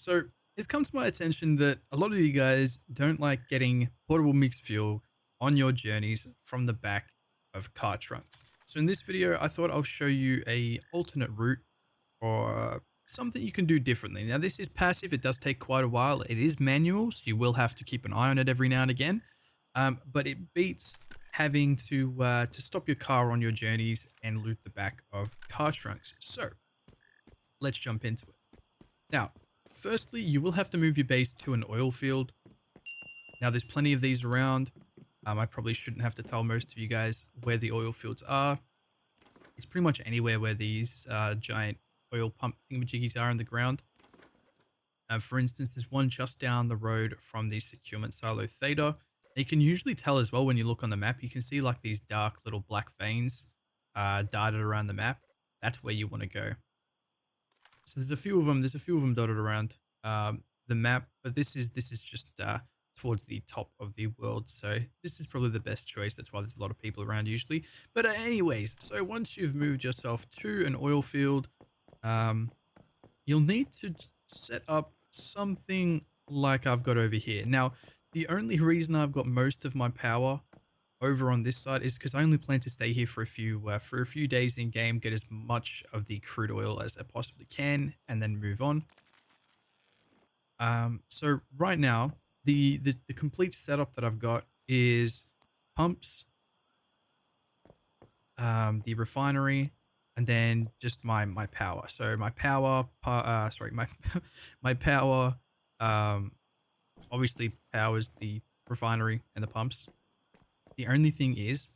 So it's come to my attention that a lot of you guys don't like getting portable mixed fuel on your journeys from the back of car trunks. So in this video, I thought I'll show you a alternate route or something you can do differently. Now this is passive. It does take quite a while. It is manual, so you will have to keep an eye on it every now and again. But it beats having to stop your car on your journeys and loot the back of car trunks. So let's jump into it. Now, firstly, you will have to move your base to an oil field. Now, there's plenty of these around. I probably shouldn't have to tell most of you guys where the oil fields are. It's pretty much anywhere where these giant oil pump thingamajiggies are in the ground. For instance, there's one just down the road from the securement silo theta. You can usually tell as well when you look on the map. You can see like these dark little black veins darted around the map. That's where you want to go. So there's a few of them. There's a few of them dotted around the map, but this is just towards the top of the world. So this is probably the best choice. That's why there's a lot of people around usually. But anyways, so once you've moved yourself to an oil field, you'll need to set up something like I've got over here. Now, the only reason I've got most of my power over on this side is because I only plan to stay here for a few days in game, get as much of the crude oil as I possibly can, and then move on. So right now, the complete setup that I've got is pumps, the refinery, and then just my power. So my power, my power, obviously powers the refinery and the pumps. The only thing is,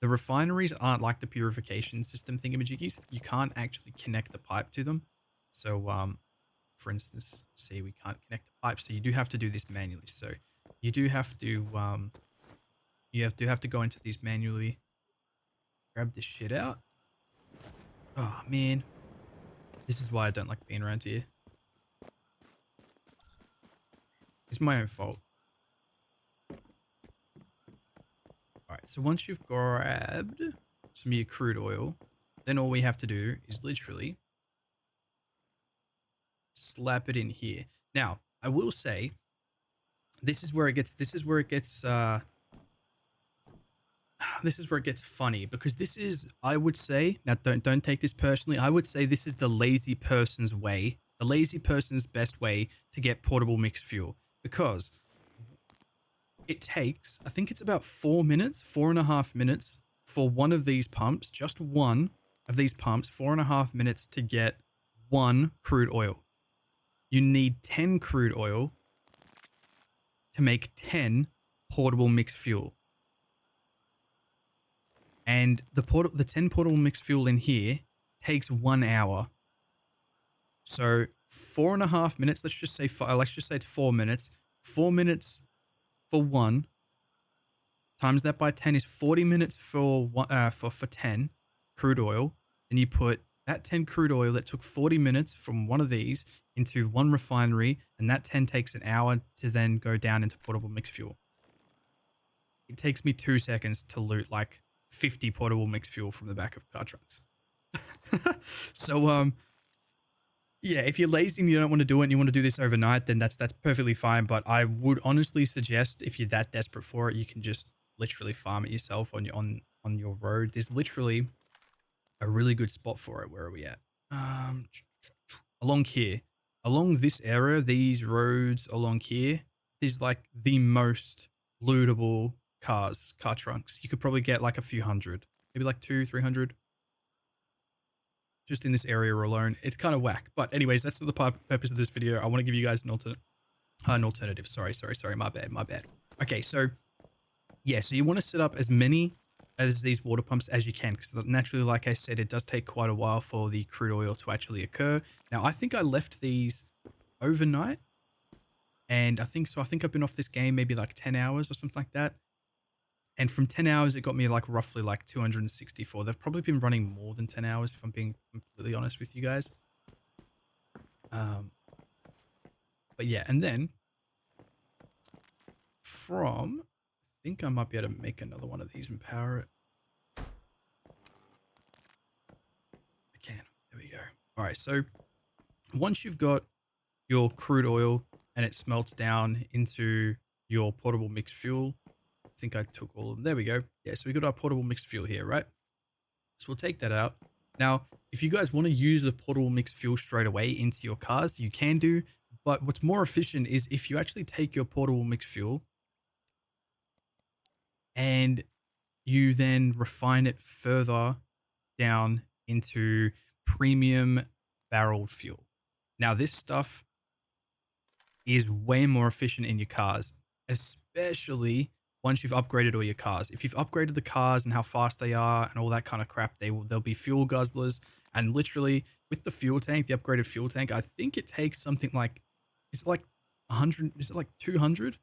the refineries aren't like the purification system thingamajiggies. You can't actually connect the pipe to them. So, for instance, see, we can't connect the pipe, so you do have to do this manually. So, you do have to, have to go into these manually. Grab this shit out. Oh man, this is why I don't like being around here. It's my own fault. Alright, so once you've grabbed some of your crude oil, then all we have to do is literally slap it in here. Now, I will say, this is where it gets funny, because this is, I would say, now don't take this personally, I would say this is the lazy person's way, the lazy person's best way to get portable mixed fuel, because it takes, I think it's about 4 minutes, 4.5 minutes for one of these pumps, just one of these pumps, 4.5 minutes to get one crude oil. You need 10 crude oil to make 10 portable mixed fuel. And the 10 portable mixed fuel in here takes 1 hour. So 4.5 minutes, let's just say it's 4 minutes. 4 minutes for one, times that by 10 is 40 minutes for 10 crude oil. And you put that 10 crude oil that took 40 minutes from one of these into one refinery, and that 10 takes an hour to then go down into portable mixed fuel. It takes me 2 seconds to loot like 50 portable mixed fuel from the back of car trucks. So yeah, if you're lazy and you don't want to do it and you want to do this overnight, then that's perfectly fine. But I would honestly suggest, if you're that desperate for it, you can just literally farm it yourself on your road. There's literally a really good spot for it. Where are we at? Along here, along this area, these roads along here, there's like the most lootable car trunks. You could probably get like a few hundred, maybe like 200-300. Just in this area alone. It's kind of whack. But anyways, that's not the purpose of this video. I want to give you guys an alternative. Sorry. My bad. Okay, so yeah, so you want to set up as many as these water pumps as you can, because naturally, like I said, it does take quite a while for the crude oil to actually occur. Now, I think I left these overnight, and I think I've been off this game maybe like 10 hours or something like that. And from 10 hours, it got me like roughly like 264. They've probably been running more than 10 hours, if I'm being completely honest with you guys. But yeah, and then I think I might be able to make another one of these and power it. I can. There we go. All right, so once you've got your crude oil and it smelts down into your portable mixed fuel. I think I took all of them. There we go. Yeah, so we got our portable mixed fuel here, right? So we'll take that out. Now, if you guys want to use the portable mixed fuel straight away into your cars, you can do. But what's more efficient is if you actually take your portable mixed fuel and you then refine it further down into premium barreled fuel. Now, this stuff is way more efficient in your cars, especially once you've upgraded all your cars. If you've upgraded the cars and how fast they are and all that kind of crap, they'll be fuel guzzlers. And literally with the fuel tank, the upgraded fuel tank, I think it takes something like, it's like 100, is it like 200?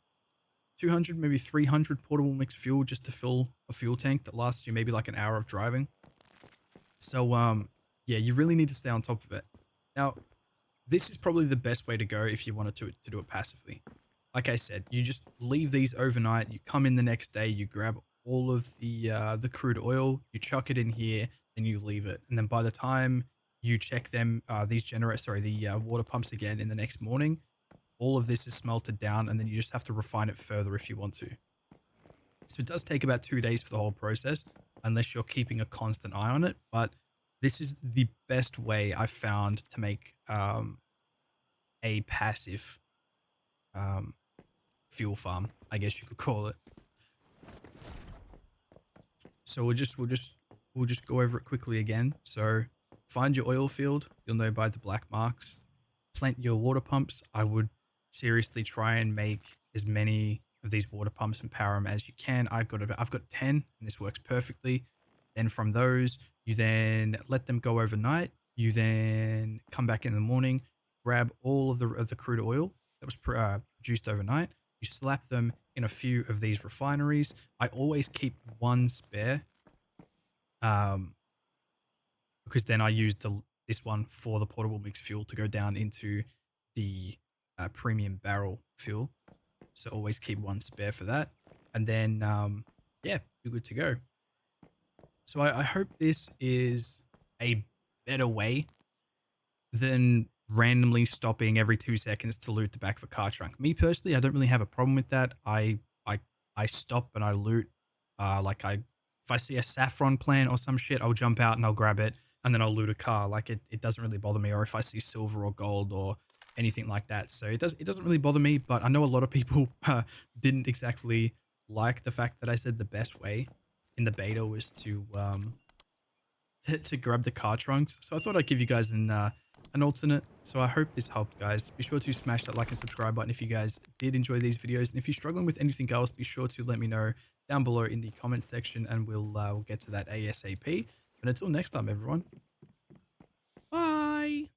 200, maybe 300 portable mixed fuel just to fill a fuel tank that lasts you maybe like an hour of driving. So, yeah, you really need to stay on top of it. Now, this is probably the best way to go if you wanted to do it passively. Like I said, you just leave these overnight. You come in the next day, you grab all of the crude oil, you chuck it in here, then you leave it. And then by the time you check them, the water pumps again in the next morning, all of this is smelted down, and then you just have to refine it further if you want to. So it does take about 2 days for the whole process, unless you're keeping a constant eye on it. But this is the best way I've found to make a passive fuel farm, I guess you could call it. So we'll just go over it quickly again. So find your oil field. You'll know by the black marks. Plant your water pumps. I would seriously try and make as many of these water pumps and power them as you can. I've got 10, and this works perfectly. Then from those, you then let them go overnight. You then come back in the morning, grab all of the crude oil that was produced overnight. You slap them in a few of these refineries. I always keep one spare, because then I use this one for the portable mixed fuel to go down into the premium barrel fuel. So always keep one spare for that. And then, yeah, you're good to go. So I hope this is a better way than randomly stopping every 2 seconds to loot the back of a car trunk. Me personally, I don't really have a problem with that. I stop and I loot. If I see a saffron plant or some shit, I'll jump out and I'll grab it, and then I'll loot a car. Like it doesn't really bother me. Or if I see silver or gold or anything like that. So it doesn't really bother me. But I know a lot of people didn't exactly like the fact that I said the best way in the beta was to grab the car trunks. So I thought I'd give you guys an alternate. So I hope this helped, guys. Be sure to smash that like and subscribe button if you guys did enjoy these videos. And if you're struggling with anything else, be sure to let me know down below in the comments section, and we'll get to that ASAP. But until next time, everyone. Bye.